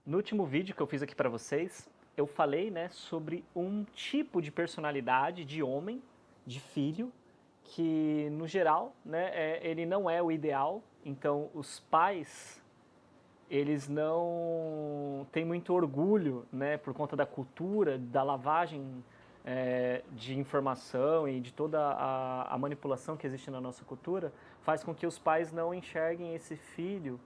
No último vídeo que eu fiz aqui para vocês, eu falei, né, sobre um tipo de personalidade de homem, de filho, que no geral, né, ele não é o ideal. Então, os pais, eles não têm muito orgulho, né, por conta da cultura, da lavagem de informação e de toda a manipulação que existe na nossa cultura, faz com que os pais não enxerguem esse filho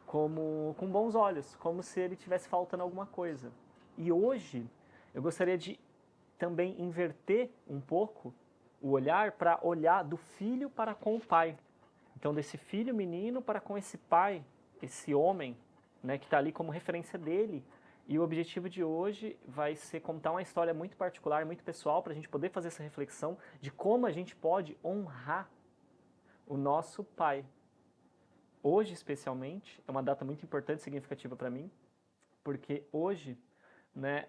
como com bons olhos, como se ele tivesse faltando alguma coisa. E hoje eu gostaria de também inverter um pouco o olhar para olhar do filho para com o pai. Então desse filho menino para com esse pai, esse homem, né, que está ali como referência dele. E o objetivo de hoje vai ser contar uma história muito particular, muito pessoal, para a gente poder fazer essa reflexão de como a gente pode honrar o nosso pai. Hoje, especialmente, é uma data muito importante e significativa para mim, porque hoje, né,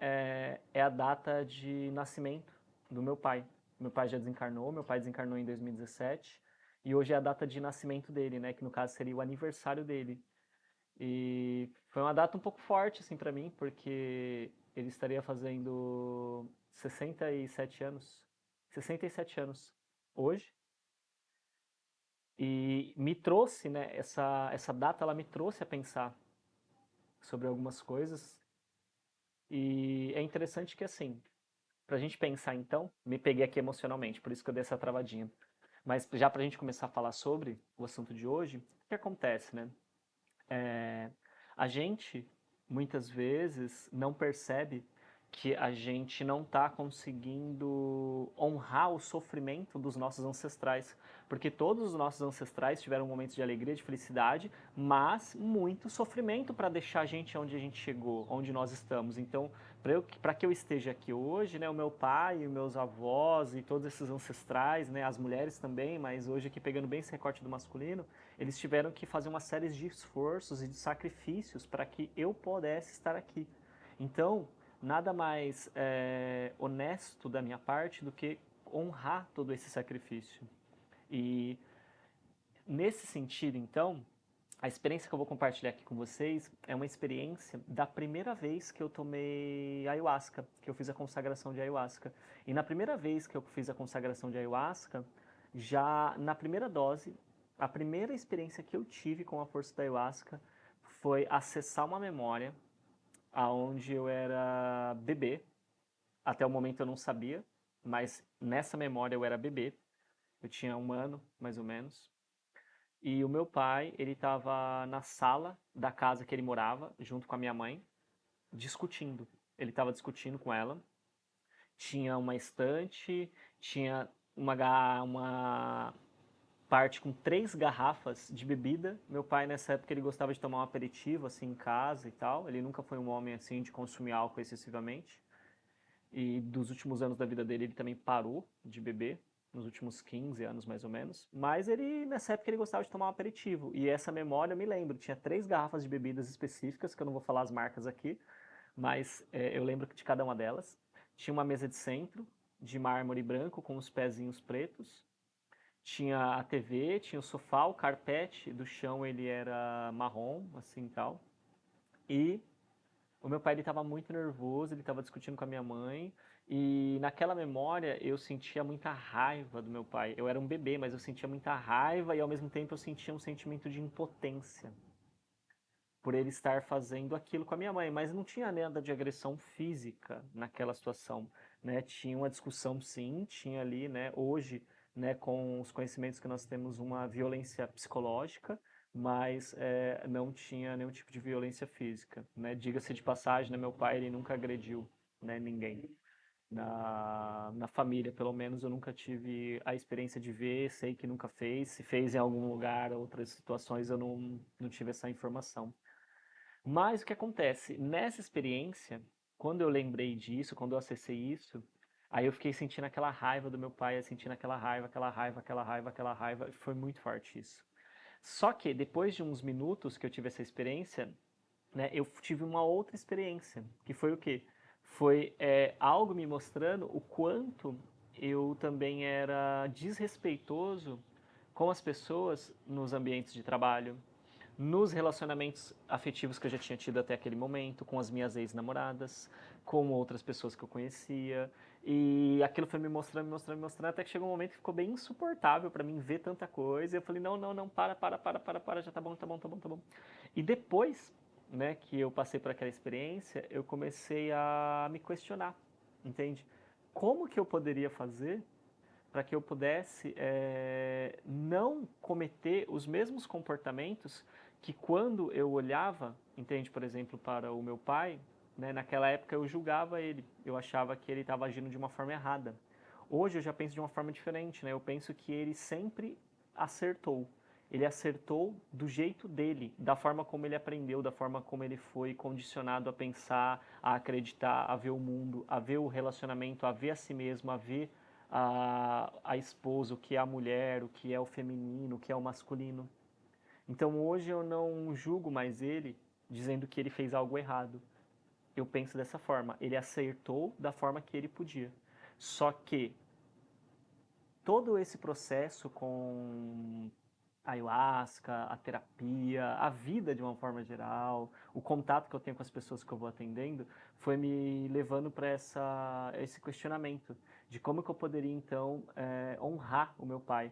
é a data de nascimento do meu pai. Meu pai já desencarnou, meu pai desencarnou em 2017, e hoje é a data de nascimento dele, né, que no caso seria o aniversário dele. E foi uma data um pouco forte assim para mim, porque ele estaria fazendo 67 anos. 67 anos hoje. E me trouxe, né, essa data ela me trouxe a pensar sobre algumas coisas. E é interessante que, assim, pra gente pensar então, me peguei aqui emocionalmente, por isso que eu dei essa travadinha. Mas já pra gente começar a falar sobre o assunto de hoje, o que acontece, né? É, a gente, muitas vezes, não percebe que a gente não está conseguindo honrar o sofrimento dos nossos ancestrais. Porque todos os nossos ancestrais tiveram momentos de alegria, de felicidade, mas muito sofrimento para deixar a gente onde a gente chegou, onde nós estamos. Então, para que eu esteja aqui hoje, né, o meu pai, os meus avós e todos esses ancestrais, né, as mulheres também, mas hoje aqui pegando bem esse recorte do masculino, eles tiveram que fazer uma série de esforços e de sacrifícios para que eu pudesse estar aqui. Então, nada mais honesto da minha parte do que honrar todo esse sacrifício. E nesse sentido, então, a experiência que eu vou compartilhar aqui com vocês é uma experiência da primeira vez que eu tomei ayahuasca, que eu fiz a consagração de ayahuasca. E na primeira vez que eu fiz a consagração de ayahuasca, já na primeira dose, a primeira experiência que eu tive com a força da ayahuasca foi acessar uma memória aonde eu era bebê. Até o momento eu não sabia, mas nessa memória eu era bebê. Eu tinha 1 ano, mais ou menos. E o meu pai, ele estava na sala da casa que ele morava, junto com a minha mãe, discutindo. Ele estava discutindo com ela. Tinha uma estante, tinha uma parte com 3 garrafas de bebida. Meu pai, nessa época, ele gostava de tomar um aperitivo, assim, em casa e tal. Ele nunca foi um homem, assim, de consumir álcool excessivamente. E dos últimos anos da vida dele, ele também parou de beber, nos últimos 15 anos mais ou menos. Mas ele, nessa época, ele gostava de tomar um aperitivo. E essa memória eu me lembro, tinha 3 garrafas de bebidas específicas, que eu não vou falar as marcas aqui, mas eu lembro de cada uma delas. Tinha uma mesa de centro, de mármore branco, com os pezinhos pretos. Tinha a TV, tinha o sofá, o carpete do chão ele era marrom, assim tal. E o meu pai ele estava muito nervoso, ele estava discutindo com a minha mãe, e naquela memória eu sentia muita raiva do meu pai. Eu era um bebê, mas eu sentia muita raiva e ao mesmo tempo eu sentia um sentimento de impotência por ele estar fazendo aquilo com a minha mãe, mas não tinha nada de agressão física naquela situação, né? Tinha uma discussão sim, tinha ali, né, hoje, né, com os conhecimentos que nós temos, uma violência psicológica, mas não tinha nenhum tipo de violência física, né? Diga-se de passagem, né, meu pai ele nunca agrediu, né, ninguém. Na família, pelo menos, eu nunca tive a experiência de ver, sei que nunca fez, se fez em algum lugar, outras situações, eu não tive essa informação. Mas o que acontece? Nessa experiência, quando eu lembrei disso, quando eu acessei isso, aí eu fiquei sentindo aquela raiva do meu pai, sentindo aquela raiva, aquela raiva, aquela raiva, aquela raiva, e foi muito forte isso. Só que depois de uns minutos que eu tive essa experiência, né, eu tive uma outra experiência, que foi o quê? Foi algo me mostrando o quanto eu também era desrespeitoso com as pessoas nos ambientes de trabalho, nos relacionamentos afetivos que eu já tinha tido até aquele momento, com as minhas ex-namoradas, com outras pessoas que eu conhecia. E aquilo foi me mostrando, me mostrando, me mostrando, até que chegou um momento que ficou bem insuportável pra mim ver tanta coisa. E eu falei, não, não, não, para, já tá bom, tá bom, tá bom, tá bom. E depois, né, que eu passei por aquela experiência, eu comecei a me questionar, entende? Como que eu poderia fazer para que eu pudesse não cometer os mesmos comportamentos que quando eu olhava, entende, por exemplo, para o meu pai, né, naquela época eu julgava ele, eu achava que ele estava agindo de uma forma errada. Hoje eu já penso de uma forma diferente, né? Eu penso que ele sempre acertou. Ele acertou do jeito dele, da forma como ele aprendeu, da forma como ele foi condicionado a pensar, a acreditar, a ver o mundo, a ver o relacionamento, a ver a si mesmo, a ver a esposa, o que é a mulher, o que é o feminino, o que é o masculino. Então hoje eu não julgo mais ele dizendo que ele fez algo errado. Eu penso dessa forma, ele acertou da forma que ele podia. Só que todo esse processo com a ayahuasca, a terapia, a vida de uma forma geral, o contato que eu tenho com as pessoas que eu vou atendendo, foi me levando para esse questionamento de como que eu poderia então honrar o meu pai,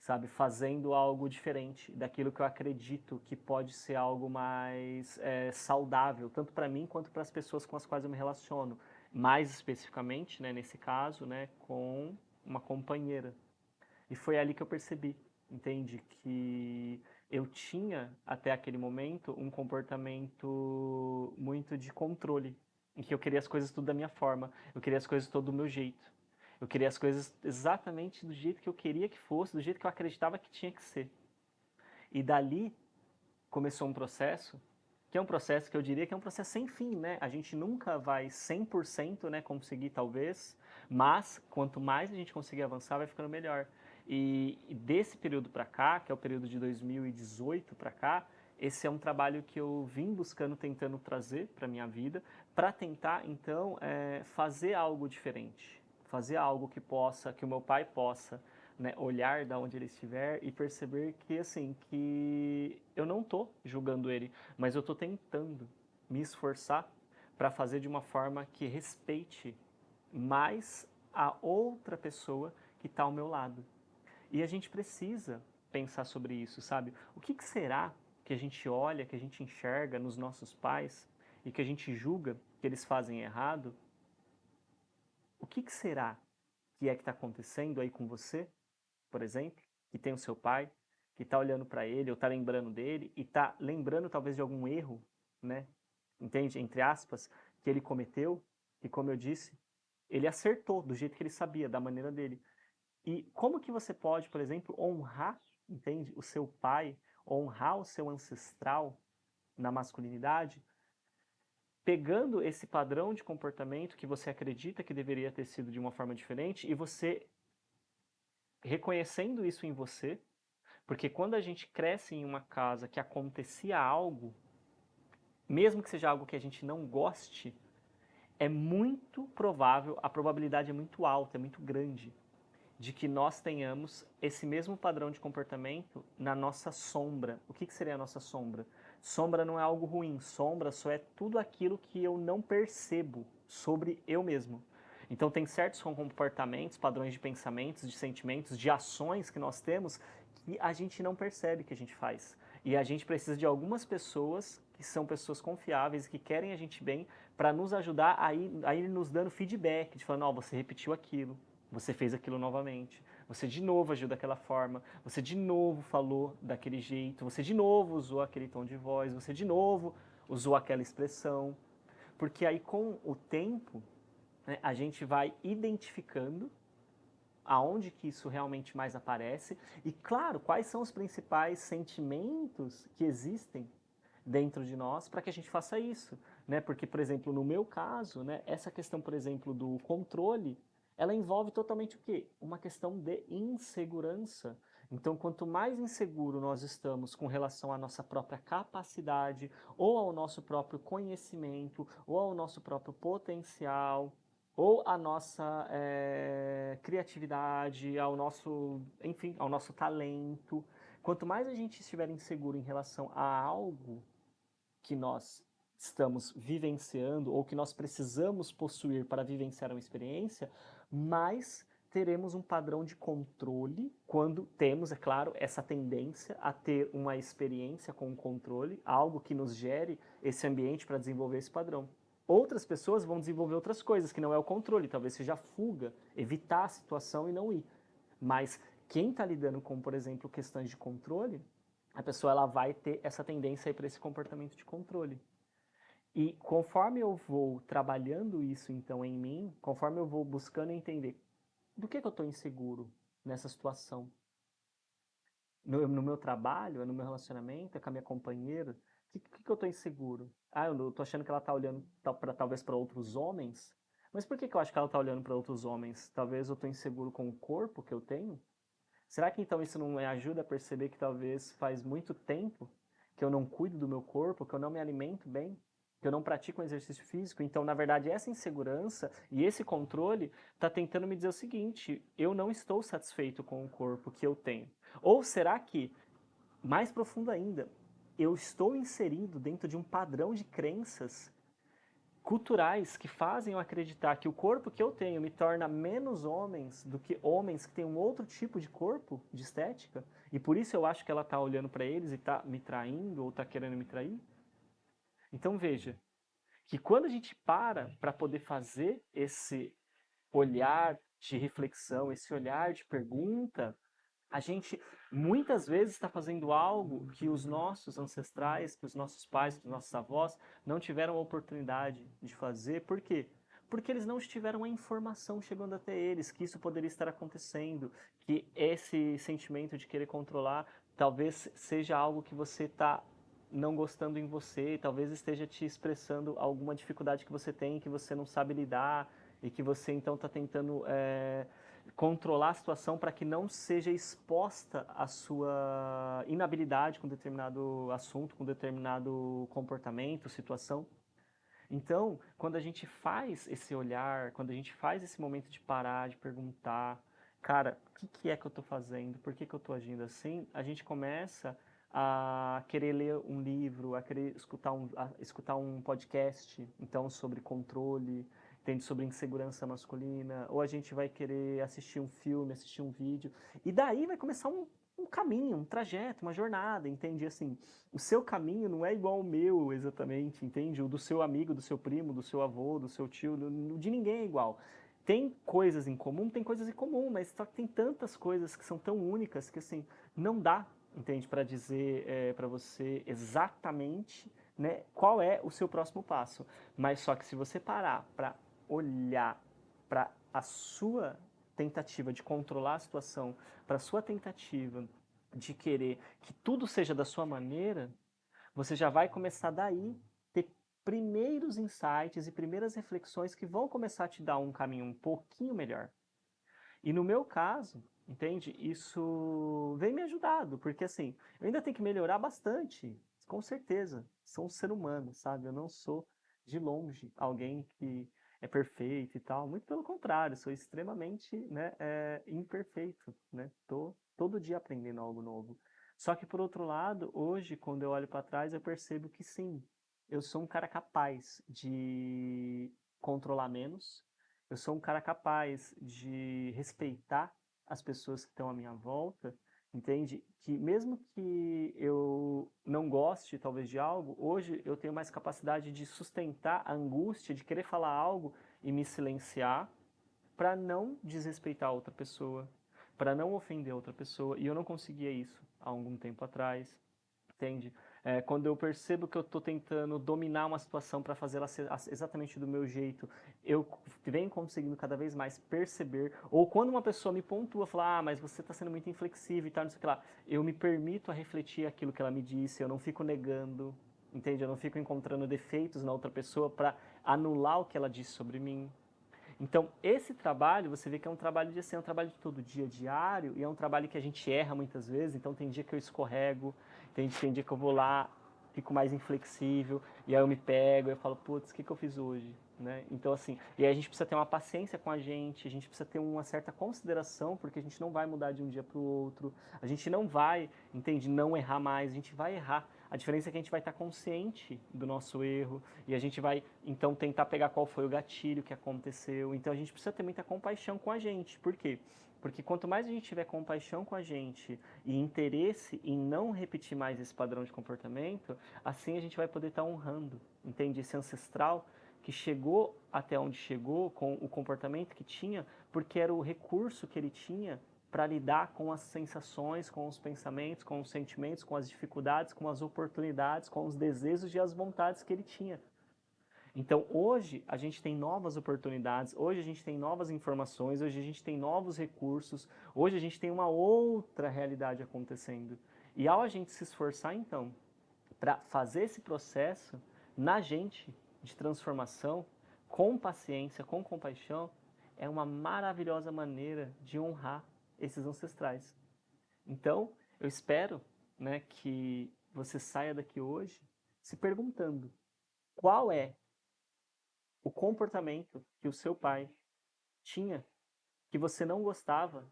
sabe, fazendo algo diferente daquilo que eu acredito que pode ser algo mais saudável, tanto para mim quanto para as pessoas com as quais eu me relaciono, mais especificamente, né, nesse caso, né, com uma companheira. E foi ali que eu percebi, entende? Que eu tinha, até aquele momento, um comportamento muito de controle, em que eu queria as coisas tudo da minha forma, eu queria as coisas todo do meu jeito. Eu queria as coisas exatamente do jeito que eu queria que fosse, do jeito que eu acreditava que tinha que ser. E dali começou um processo, que é um processo que eu diria que é um processo sem fim, né? A gente nunca vai 100%, né, conseguir talvez, mas quanto mais a gente conseguir avançar, vai ficando melhor. E desse período para cá, que é o período de 2018 para cá, esse é um trabalho que eu vim buscando, tentando trazer para minha vida, para tentar então fazer algo diferente, fazer algo que possa, que o meu pai possa, né, olhar da onde ele estiver e perceber que assim que eu não tô julgando ele, mas eu tô tentando me esforçar para fazer de uma forma que respeite mais a outra pessoa que está ao meu lado. E a gente precisa pensar sobre isso, sabe? O que, que será que a gente olha, que a gente enxerga nos nossos pais e que a gente julga que eles fazem errado? O que, que será que é que está acontecendo aí com você, por exemplo, que tem o seu pai, que está olhando para ele, ou está lembrando dele, e está lembrando talvez de algum erro, né? Entende? Entre aspas, que ele cometeu, e como eu disse, ele acertou do jeito que ele sabia, da maneira dele. E como que você pode, por exemplo, honrar, entende, o seu pai, honrar o seu ancestral na masculinidade, pegando esse padrão de comportamento que você acredita que deveria ter sido de uma forma diferente e você reconhecendo isso em você, porque quando a gente cresce em uma casa que acontecia algo, mesmo que seja algo que a gente não goste, é muito provável, a probabilidade é muito alta, é muito grande, de que nós tenhamos esse mesmo padrão de comportamento na nossa sombra. O que seria a nossa sombra? Sombra não é algo ruim, sombra só é tudo aquilo que eu não percebo sobre eu mesmo. Então tem certos comportamentos, padrões de pensamentos, de sentimentos, de ações que nós temos que a gente não percebe que a gente faz. E a gente precisa de algumas pessoas que são pessoas confiáveis, que querem a gente bem, para nos ajudar a ir nos dando feedback, de falando, ó, você repetiu aquilo, você fez aquilo novamente, você de novo agiu daquela forma, você de novo falou daquele jeito, você de novo usou aquele tom de voz, você de novo usou aquela expressão. Porque aí com o tempo, né, a gente vai identificando aonde que isso realmente mais aparece e, claro, quais são os principais sentimentos que existem dentro de nós para que a gente faça isso, né? Porque, por exemplo, no meu caso, né, essa questão, por exemplo, do controle, ela envolve totalmente o quê? Uma questão de insegurança. Então, quanto mais inseguro nós estamos com relação à nossa própria capacidade, ou ao nosso próprio conhecimento, ou ao nosso próprio potencial, ou à nossa criatividade, ao nosso, enfim, ao nosso talento, Quanto mais a gente estiver inseguro em relação a algo que nós estamos vivenciando ou que nós precisamos possuir para vivenciar uma experiência, mais teremos um padrão de controle quando temos, é claro, essa tendência a ter uma experiência com o controle, algo que nos gere esse ambiente para desenvolver esse padrão. Outras pessoas vão desenvolver outras coisas, que não é o controle, talvez seja a fuga, evitar a situação e não ir. Mas quem está lidando com, por exemplo, questões de controle, a pessoa ela vai ter essa tendência para esse comportamento de controle. E conforme eu vou trabalhando isso então em mim, conforme eu vou buscando entender do que eu estou inseguro nessa situação, no meu trabalho, no meu relacionamento, com a minha companheira, que eu estou inseguro? Ah, eu estou achando que ela está olhando talvez para outros homens, mas por que eu acho que ela está olhando para outros homens? Talvez eu estou inseguro com o corpo que eu tenho? Será que então isso não me ajuda a perceber que talvez faz muito tempo que eu não cuido do meu corpo, que eu não me alimento bem, que eu não pratico um exercício físico? Então, na verdade, essa insegurança e esse controle está tentando me dizer o seguinte: eu não estou satisfeito com o corpo que eu tenho. Ou será que, mais profundo ainda, eu estou inserido dentro de um padrão de crenças culturais que fazem eu acreditar que o corpo que eu tenho me torna menos homens do que homens que têm um outro tipo de corpo, de estética, e por isso eu acho que ela está olhando para eles e está me traindo ou está querendo me trair? Então veja, que quando a gente para poder fazer esse olhar de reflexão, esse olhar de pergunta, a gente muitas vezes está fazendo algo que os nossos ancestrais, que os nossos pais, que os nossos avós não tiveram a oportunidade de fazer. Por quê? Porque eles não tiveram a informação chegando até eles, que isso poderia estar acontecendo, que esse sentimento de querer controlar talvez seja algo que você está não gostando em você, talvez esteja te expressando alguma dificuldade que você tem, que você não sabe lidar, e que você então está tentando controlar a situação para que não seja exposta a sua inabilidade com determinado assunto, com determinado comportamento, situação. Então, quando a gente faz esse olhar, quando a gente faz esse momento de parar, de perguntar, cara, o que é que eu estou fazendo? Por que eu estou agindo assim? A gente começa a querer ler um livro, a querer escutar um podcast, então, sobre controle, entende, sobre insegurança masculina, ou a gente vai querer assistir um filme, assistir um vídeo, e daí vai começar um caminho, um trajeto, uma jornada, entende? Assim, o seu caminho não é igual ao meu exatamente, entende? O do seu amigo, do seu primo, do seu avô, do seu tio, de ninguém é igual. Tem coisas em comum, tem coisas em comum, mas só que tem tantas coisas que são tão únicas que assim, não dá, entende, para dizer para você exatamente, né, qual é o seu próximo passo. Mas só que se você parar para olhar para a sua tentativa de controlar a situação, para a sua tentativa de querer que tudo seja da sua maneira, você já vai começar daí ter primeiros insights e primeiras reflexões que vão começar a te dar um caminho um pouquinho melhor. E no meu caso, entende? Isso vem me ajudado, porque assim, eu ainda tenho que melhorar bastante, com certeza. Sou um ser humano, sabe? Eu não sou de longe alguém que é perfeito e tal. Muito pelo contrário, sou extremamente, né, imperfeito, né? Tô todo dia aprendendo algo novo. Só que por outro lado, hoje, quando eu olho para trás, eu percebo que sim, eu sou um cara capaz de controlar menos, eu sou um cara capaz de respeitar as pessoas que estão à minha volta, entende? Que mesmo que eu não goste talvez de algo, hoje eu tenho mais capacidade de sustentar a angústia de querer falar algo e me silenciar para não desrespeitar outra pessoa, para não ofender outra pessoa. E eu não conseguia isso há algum tempo atrás, entende? Quando eu percebo que eu estou tentando dominar uma situação para fazer ela ser exatamente do meu jeito, eu venho conseguindo cada vez mais perceber. Ou quando uma pessoa me pontua, fala, mas você está sendo muito inflexível e tal, não sei o que lá, eu me permito a refletir aquilo que ela me disse, eu não fico negando, entende? Eu não fico encontrando defeitos na outra pessoa para anular o que ela disse sobre mim. Então, esse trabalho, você vê que é um trabalho de assim, é um trabalho de todo dia, diário, e é um trabalho que a gente erra muitas vezes, então tem dia que eu escorrego, tem dia que eu vou lá fico mais inflexível, e aí eu me pego, eu falo, putz, o que eu fiz hoje? Né? Então, assim, e aí a gente precisa ter uma paciência com a gente precisa ter uma certa consideração, porque a gente não vai mudar de um dia para o outro, a gente não vai, entende, não errar mais, a gente vai errar. A diferença é que a gente vai estar consciente do nosso erro e a gente vai, então, tentar pegar qual foi o gatilho que aconteceu. Então, a gente precisa ter muita compaixão com a gente. Por quê? Porque quanto mais a gente tiver compaixão com a gente e interesse em não repetir mais esse padrão de comportamento, assim a gente vai poder estar honrando, entende? Esse ancestral que chegou até onde chegou com o comportamento que tinha, porque era o recurso que ele tinha para lidar com as sensações, com os pensamentos, com os sentimentos, com as dificuldades, com as oportunidades, com os desejos e as vontades que ele tinha. Então hoje a gente tem novas oportunidades, hoje a gente tem novas informações, hoje a gente tem novos recursos, hoje a gente tem uma outra realidade acontecendo. E ao a gente se esforçar então para fazer esse processo na gente de transformação, com paciência, com compaixão, é uma maravilhosa maneira de honrar esses ancestrais. Então, eu espero, né, que você saia daqui hoje se perguntando qual é o comportamento que o seu pai tinha, que você não gostava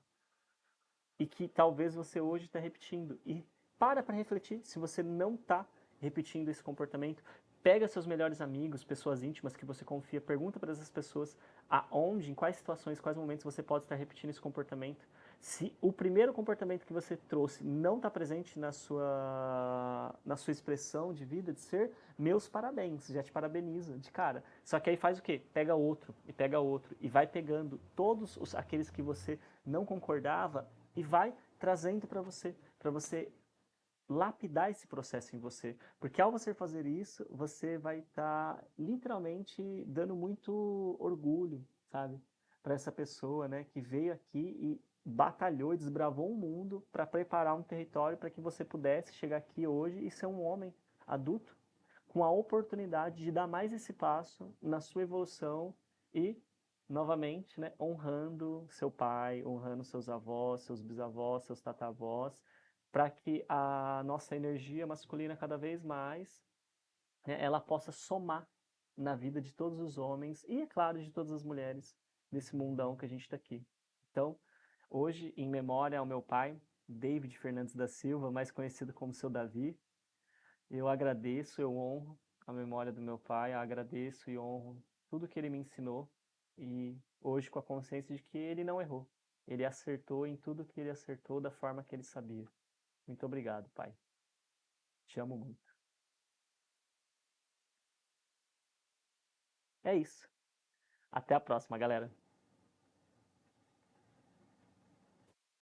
e que talvez você hoje está repetindo. E para refletir se você não está repetindo esse comportamento. Pega seus melhores amigos, pessoas íntimas que você confia, pergunta para essas pessoas aonde, em quais situações, quais momentos você pode estar repetindo esse comportamento. Se o primeiro comportamento que você trouxe não está presente na sua expressão de vida, de ser, meus parabéns, já te parabenizo de cara. Só que aí faz o quê? Pega outro, e vai pegando todos aqueles que você não concordava e vai trazendo para você lapidar esse processo em você. Porque ao você fazer isso, você vai estar literalmente dando muito orgulho, sabe? Para essa pessoa, né, que veio aqui e batalhou e desbravou um mundo para preparar um território para que você pudesse chegar aqui hoje e ser um homem adulto com a oportunidade de dar mais esse passo na sua evolução e, novamente, né, honrando seu pai, honrando seus avós, seus bisavós, seus tatavós, para que a nossa energia masculina cada vez mais, né, ela possa somar na vida de todos os homens e, é claro, de todas as mulheres desse mundão que a gente está aqui. Então, hoje, em memória ao meu pai, David Fernandes da Silva, mais conhecido como seu Davi, eu agradeço, eu honro a memória do meu pai, eu agradeço e honro tudo que ele me ensinou e hoje com a consciência de que ele não errou. Ele acertou em tudo que ele acertou da forma que ele sabia. Muito obrigado, pai. Te amo muito. É isso. Até a próxima, galera.